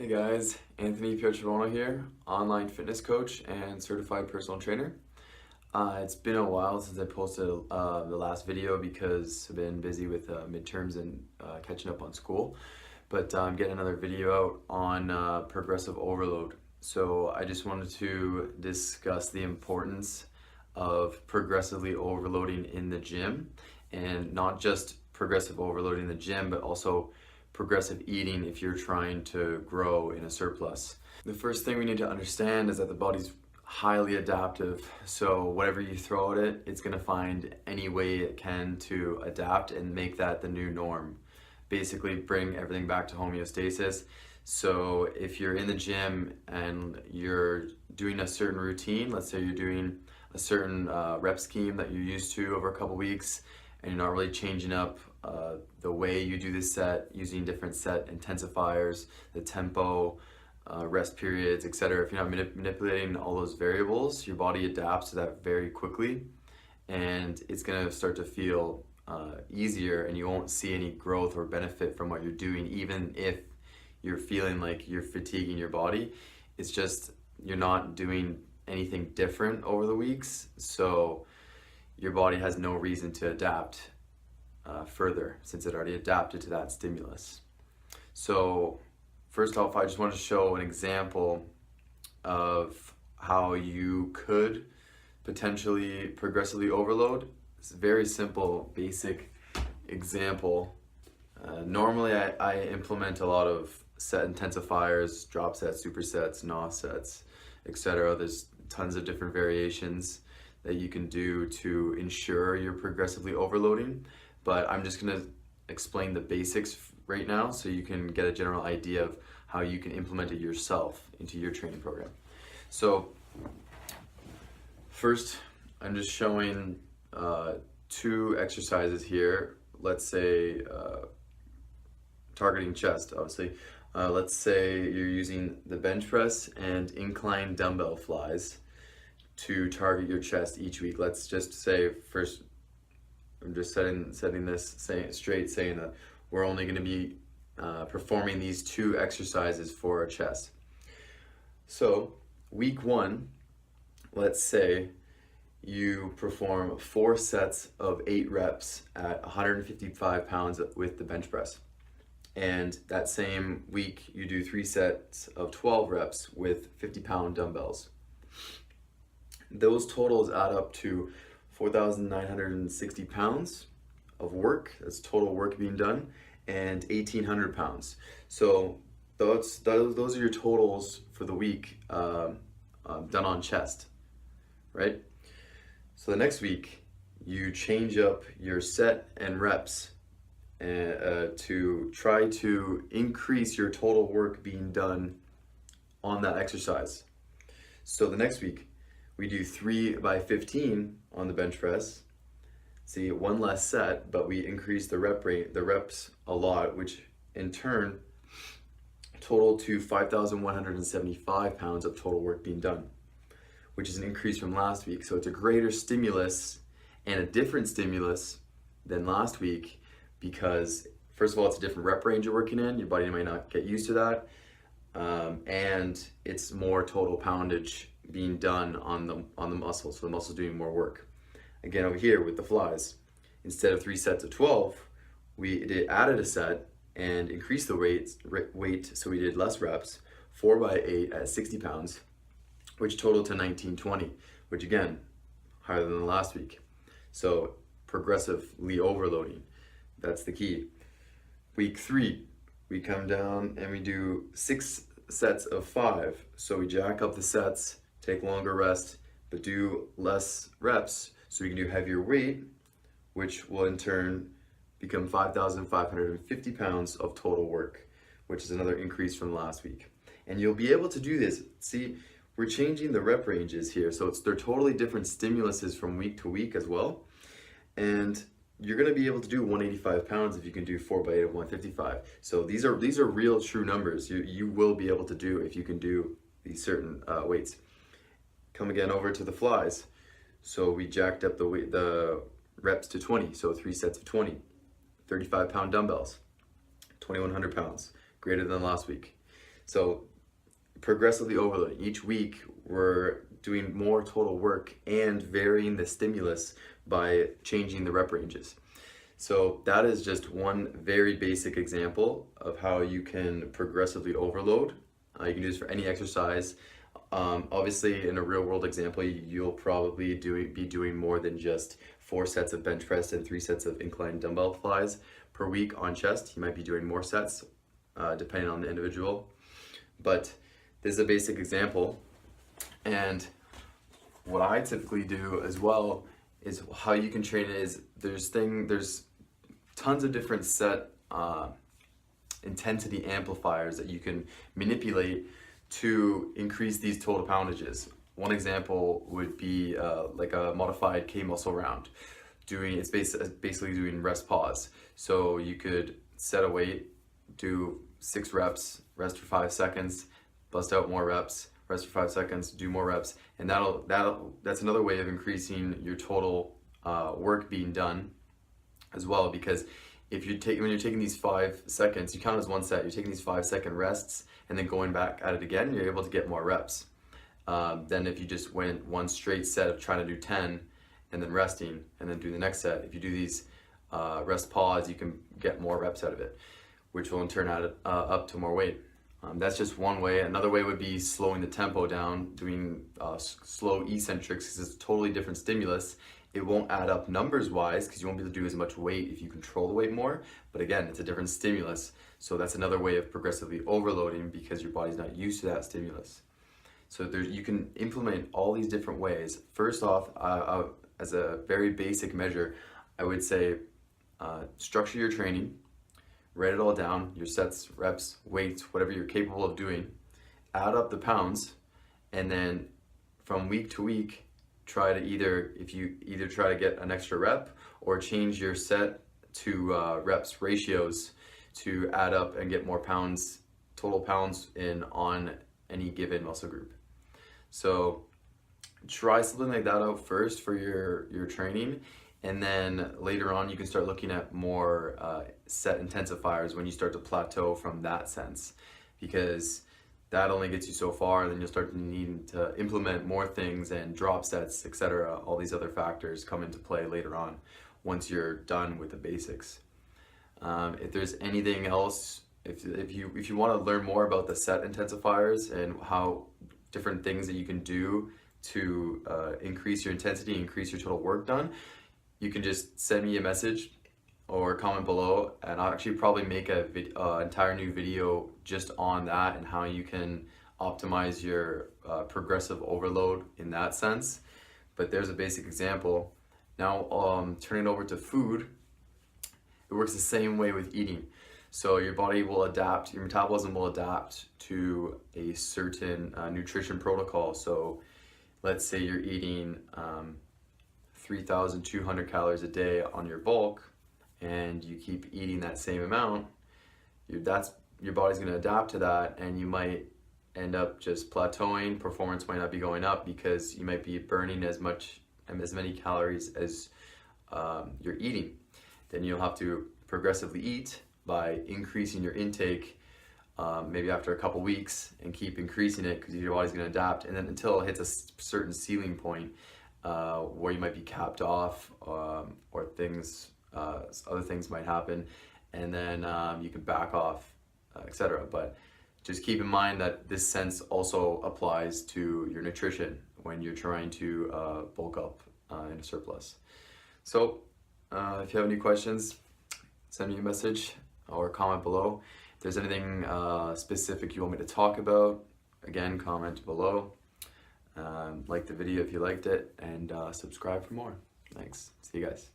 guys, Anthony Piotrobono here, online fitness coach and certified personal trainer. It's been a while since I posted the last video because I've been busy with midterms and catching up on school. But I'm getting another video out on progressive overload. So I just wanted to discuss the importance of progressively overloading in the gym, and not just progressive overloading in the gym, but also progressive eating if you're trying to grow in a surplus. The first thing we need to understand is that the body's highly adaptive, so whatever you throw at it, it's going to find any way it can to adapt and make that the new norm. Basically bring everything back to homeostasis. So if you're in the gym and you're doing a certain routine, let's say you're doing a certain rep scheme that you're used to over a couple weeks, and you're not really changing up the way you do this set, using different set intensifiers, the tempo, rest periods, etc. If you're not manipulating all those variables, your body adapts to that very quickly, and it's going to start to feel easier, and you won't see any growth or benefit from what you're doing, even if you're feeling like you're fatiguing your body. It's just you're not doing anything different over the weeks, so your body has no reason to adapt further, since it already adapted to that stimulus. So first off, I just wanted to show an example of how you could potentially progressively overload. It's a very simple, basic example. Normally I implement a lot of set intensifiers, drop sets, supersets, NOS sets, etc. There's tons of different variations that you can do to ensure you're progressively overloading, but I'm just going to explain the basics right now so you can get a general idea of how you can implement it yourself into your training program. So first, I'm just showing two exercises here. Let's say targeting chest, obviously. Let's say you're using the bench press and incline dumbbell flies to target your chest each week. Let's just say first, I'm just setting this straight, saying that we're only going to be performing these two exercises for our chest. So week one, let's say you perform 4 sets of 8 reps at 155 pounds with the bench press. And that same week you do 3 sets of 12 reps with 50-pound dumbbells. Those totals add up to 4,960 pounds of work. That's total work being done, and 1,800 pounds. So those are your totals for the week done on chest, right? So the next week you change up your set and reps to try to increase your total work being done on that exercise. So the next week we do 3 by 15 on the bench press. See, 1 less set, but we increase the reps a lot, which in turn total to 5,175 pounds of total work being done, which is an increase from last week. So it's a greater stimulus and a different stimulus than last week, because first of all, it's a different rep range you're working in. Your body might not get used to that. And it's more total poundage being done on the muscle, so the muscle's doing more work. Again, over here with the flies, instead of 3 sets of 12, we added a set and increased the weight, so we did less reps, 4 by 8 at 60 pounds, which totaled to 1920, which again, higher than the last week. So progressively overloading, that's the key. Week 3, we come down and we do 6 sets of 5. So we jack up the sets, take longer rest, but do less reps so we can do heavier weight, which will in turn become 5,550 pounds of total work, which is another increase from last week. And you'll be able to do this. See, we're changing the rep ranges here, so they're totally different stimuluses from week to week as well. And you're going to be able to do 185 pounds if you can do 4 by 8 of 155. So these are real true numbers you will be able to do if you can do these certain weights. Come again over to the flies. So we jacked up the reps to 20, so 3 sets of 20, 35-pound dumbbells, 2,100 pounds, greater than last week. So progressively overloading. Each week we're doing more total work and varying the stimulus by changing the rep ranges. So that is just one very basic example of how you can progressively overload. You can do this for any exercise. Obviously, in a real world example, you'll probably be doing more than just 4 sets of bench press and 3 sets of incline dumbbell flies per week on chest. You might be doing more sets, depending on the individual. But this is a basic example. And what I typically do as well is how you can train it is there's tons of different set intensity amplifiers that you can manipulate to increase these total poundages. One example would be like a modified K muscle round. It's basically doing rest pause. So you could set a weight, do 6 reps, rest for 5 seconds, bust out more reps, rest for 5 seconds, do more reps, and that's another way of increasing your total work being done as well. Because when you're taking these 5 seconds, you count as 1 set. You're taking these 5-second rests and then going back at it again. You're able to get more reps than if you just went one straight set of trying to do 10 and then resting and then do the next set. If you do these rest pause, you can get more reps out of it, which will in turn add up to more weight. That's just one way. Another way would be slowing the tempo down, doing slow eccentrics, because it's a totally different stimulus. It won't add up numbers wise because you won't be able to do as much weight if you control the weight more. But again, it's a different stimulus. So that's another way of progressively overloading because your body's not used to that stimulus. So you can implement all these different ways. First off, as a very basic measure, I would say structure your training. Write it all down, your sets, reps, weights, whatever you're capable of doing. Add up the pounds, and then from week to week, try to either try to get an extra rep or change your set to reps ratios to add up and get more pounds, total pounds in on any given muscle group. So try something like that out first for your training. And then later on, you can start looking at more set intensifiers when you start to plateau from that sense, because that only gets you so far, and then you'll start needing to implement more things and drop sets, etc. All these other factors come into play later on once you're done with the basics. If there's anything else, if you want to learn more about the set intensifiers and how different things that you can do to increase your intensity, increase your total work done, you can just send me a message or comment below, and I'll actually probably make an entire new video just on that and how you can optimize your progressive overload in that sense. But there's a basic example. Now turning over to food, it works the same way with eating. So your body will adapt, your metabolism will adapt to a certain nutrition protocol. So let's say you're eating 3,200 calories a day on your bulk, and you keep eating that same amount, your body's going to adapt to that, and you might end up just plateauing. Performance might not be going up because you might be burning as many calories as you're eating. Then you'll have to progressively eat by increasing your intake, maybe after a couple weeks, and keep increasing it because your body's going to adapt, and then until it hits a certain ceiling point where you might be capped off, or other things might happen, and then you can back off, etc. But just keep in mind that this sense also applies to your nutrition when you're trying to bulk up in a surplus. So if you have any questions, send me a message or comment below. If there's anything specific you want me to talk about, again, comment below. Like the video if you liked it, and subscribe for more. Thanks. See you guys.